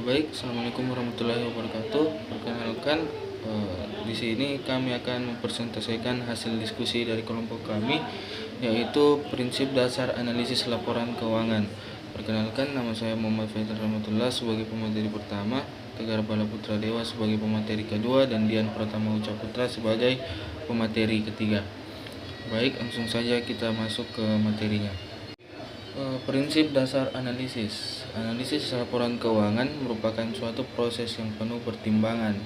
Baik, assalamualaikum warahmatullahi wabarakatuh. Perkenalkan, di sini kami akan mempresentasikan hasil diskusi dari kelompok kami, yaitu prinsip dasar analisis laporan keuangan. Perkenalkan, nama saya Muhammad Faizal Rahmatullah sebagai pemateri pertama, Tegar Bala Putra Dewa sebagai pemateri kedua, dan Dian Pratama Uca Putra sebagai pemateri ketiga. Baik, langsung saja kita masuk ke materinya. Prinsip dasar analisis. Analisis laporan keuangan merupakan suatu proses yang penuh pertimbangan.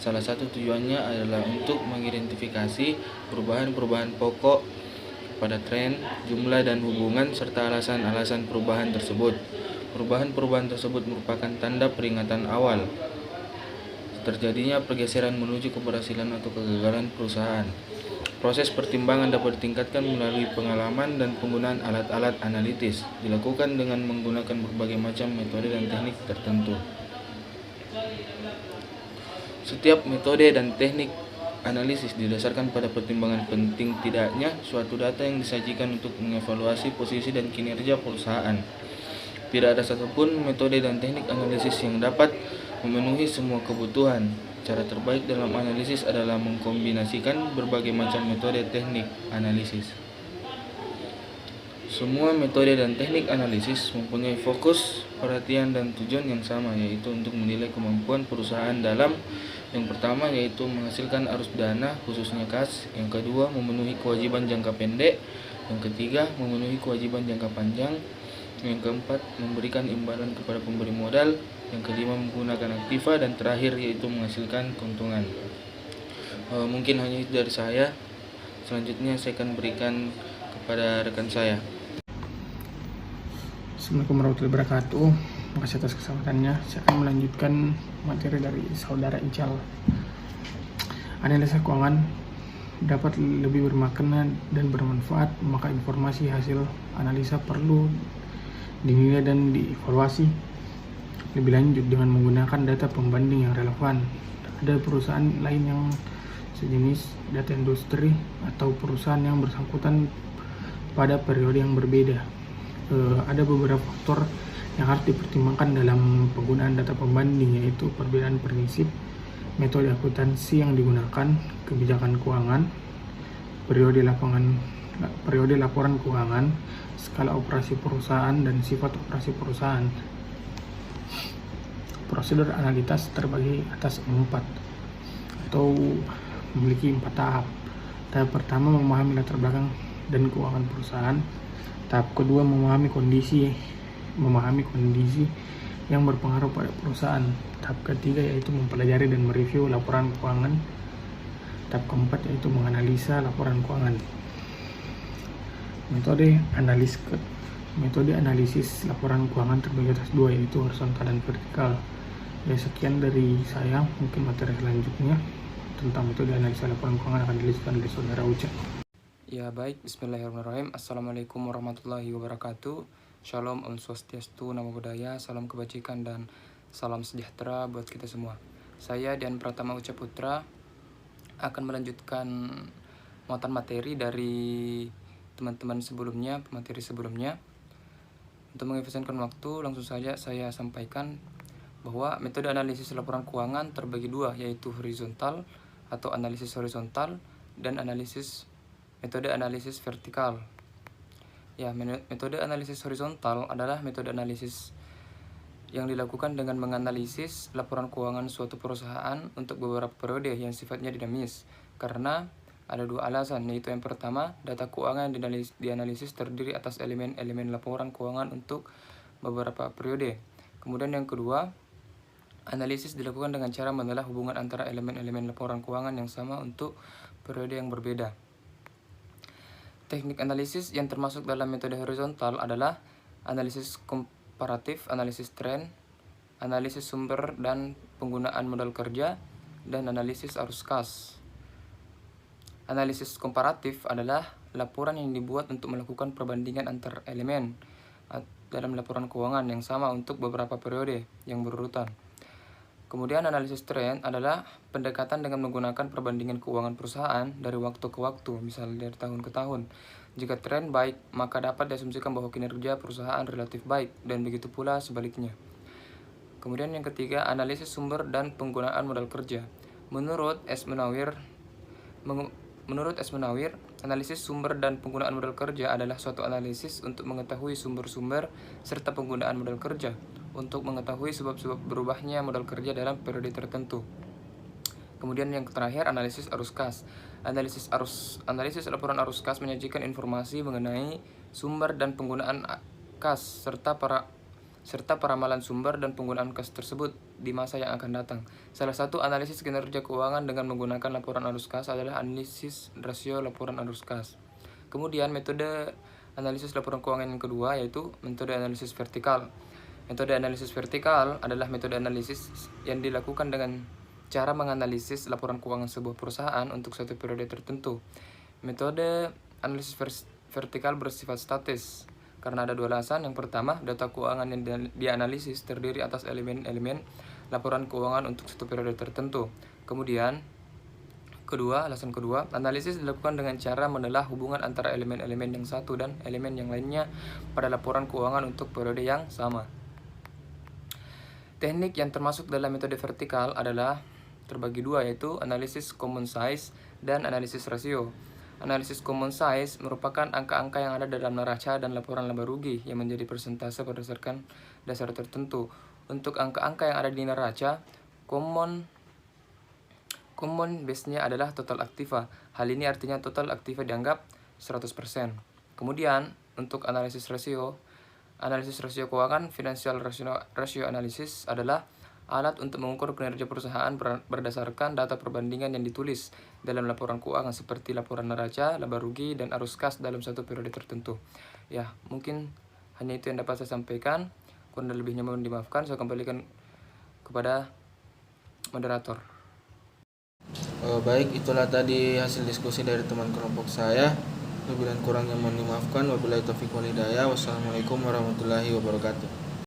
Salah satu tujuannya adalah untuk mengidentifikasi perubahan-perubahan pokok pada tren, jumlah dan hubungan serta alasan-alasan perubahan tersebut. Perubahan-perubahan tersebut merupakan tanda peringatan awal terjadinya pergeseran menuju keberhasilan atau kegagalan perusahaan. Proses pertimbangan dapat ditingkatkan melalui pengalaman dan penggunaan alat-alat analitis, dilakukan dengan menggunakan berbagai macam metode dan teknik tertentu. Setiap metode dan teknik analisis didasarkan pada pertimbangan penting tidaknya suatu data yang disajikan untuk mengevaluasi posisi dan kinerja perusahaan. Tidak ada satupun metode dan teknik analisis yang dapat memenuhi semua kebutuhan. Cara terbaik dalam analisis adalah mengkombinasikan berbagai macam metode teknik analisis. Semua metode dan teknik analisis mempunyai fokus, perhatian, dan tujuan yang sama, yaitu untuk menilai kemampuan perusahaan dalam yang pertama yaitu menghasilkan arus dana khususnya kas, yang kedua memenuhi kewajiban jangka pendek, yang ketiga memenuhi kewajiban jangka panjang, yang keempat memberikan imbalan kepada pemberi modal, yang kelima menggunakan aktiva, dan terakhir yaitu menghasilkan keuntungan. Mungkin hanya itu dari saya. Selanjutnya saya akan berikan kepada rekan saya. Assalamualaikum warahmatullahi wabarakatuh. Terima kasih atas kesempatannya. Saya akan melanjutkan materi dari saudara Ical. Analisa keuangan dapat lebih bermakna dan bermanfaat, maka informasi hasil analisa perlu dinilai dan dievaluasi lebih lanjut dengan menggunakan data pembanding yang relevan. Ada perusahaan lain yang sejenis data industri atau perusahaan yang bersangkutan pada periode yang berbeda. Ada beberapa faktor yang harus dipertimbangkan dalam penggunaan data pembanding, yaitu perbedaan prinsip, metode akuntansi yang digunakan, kebijakan keuangan, periode laporan keuangan, skala operasi perusahaan, dan sifat operasi perusahaan. Prosedur analitas terbagi atas 4 atau memiliki 4 tahap. Tahap pertama memahami latar belakang dan keuangan perusahaan. Tahap kedua memahami kondisi yang berpengaruh pada perusahaan. Tahap ketiga yaitu mempelajari dan mereview laporan keuangan. Tahap keempat yaitu menganalisa laporan keuangan. Metode analisis laporan keuangan terbagi atas 2, yaitu horizontal dan vertikal. Ya, sekian dari saya. Mungkin materi selanjutnya tentang metode analisa laporan keuangan akan dijelaskan oleh saudara Uca. Ya baik, bismillahirrahmanirrahim. Assalamualaikum warahmatullahi wabarakatuh. Shalom, Om Swastiastu, Namo Buddhaya, salam kebajikan dan salam sejahtera buat kita semua. Saya Dian Pratama Uca Putra akan melanjutkan muatan materi dari teman-teman sebelumnya, pemateri sebelumnya. Untuk mengefisienkan waktu, langsung saja saya sampaikan bahwa metode analisis laporan keuangan terbagi 2, yaitu horizontal atau analisis horizontal dan metode analisis vertikal. Ya, metode analisis horizontal adalah metode analisis yang dilakukan dengan menganalisis laporan keuangan suatu perusahaan untuk beberapa periode yang sifatnya dinamis. Karena ada 2 alasan, yaitu yang pertama, data keuangan yang dianalisis terdiri atas elemen-elemen laporan keuangan untuk beberapa periode. Kemudian yang kedua, analisis dilakukan dengan cara menelaah hubungan antara elemen-elemen laporan keuangan yang sama untuk periode yang berbeda. Teknik analisis yang termasuk dalam metode horizontal adalah analisis komparatif, analisis tren, analisis sumber dan penggunaan modal kerja, dan analisis arus kas. Analisis komparatif adalah laporan yang dibuat untuk melakukan perbandingan antar elemen dalam laporan keuangan yang sama untuk beberapa periode yang berurutan. Kemudian analisis tren adalah pendekatan dengan menggunakan perbandingan keuangan perusahaan dari waktu ke waktu, misalnya dari tahun ke tahun. Jika tren baik, maka dapat diasumsikan bahwa kinerja perusahaan relatif baik, dan begitu pula sebaliknya. Kemudian yang ketiga, analisis sumber dan penggunaan modal kerja. Menurut S. Munawir, analisis sumber dan penggunaan modal kerja adalah suatu analisis untuk mengetahui sumber-sumber serta penggunaan modal kerja, untuk mengetahui sebab-sebab berubahnya modal kerja dalam periode tertentu. Kemudian yang terakhir, analisis arus kas. Analisis laporan arus kas menyajikan informasi mengenai sumber dan penggunaan kas serta peramalan sumber dan penggunaan kas tersebut di masa yang akan datang. Salah satu analisis kinerja keuangan dengan menggunakan laporan arus kas adalah analisis rasio laporan arus kas. Kemudian metode analisis laporan keuangan yang kedua yaitu metode analisis vertikal. Metode analisis vertikal adalah metode analisis yang dilakukan dengan cara menganalisis laporan keuangan sebuah perusahaan untuk suatu periode tertentu. Metode analisis vertikal bersifat statis karena ada dua alasan. Yang pertama, data keuangan yang dianalisis terdiri atas elemen-elemen laporan keuangan untuk suatu periode tertentu. Kemudian, alasan kedua, analisis dilakukan dengan cara menelaah hubungan antara elemen-elemen yang satu dan elemen yang lainnya pada laporan keuangan untuk periode yang sama. Teknik yang termasuk dalam metode vertikal adalah terbagi dua, yaitu analisis common size dan analisis rasio. Analisis common size merupakan angka-angka yang ada dalam neraca dan laporan laba rugi yang menjadi persentase berdasarkan dasar tertentu. Untuk angka-angka yang ada di neraca, common base-nya adalah total aktiva. Hal ini artinya total aktiva dianggap 100%. Kemudian, untuk analisis rasio keuangan, financial ratio analysis adalah alat untuk mengukur kinerja perusahaan berdasarkan data perbandingan yang ditulis dalam laporan keuangan seperti laporan neraca, laba rugi, dan arus kas dalam satu periode tertentu. Ya, mungkin hanya itu yang dapat saya sampaikan. Kurang dan lebihnya mohon dimaafkan. Saya kembalikan kepada moderator. Baik, itulah tadi hasil diskusi dari teman kelompok saya. Lebih dan kurangnya mohon dimaafkan. Wabillahi taufiq wal hidayah. Wassalamualaikum warahmatullahi wabarakatuh.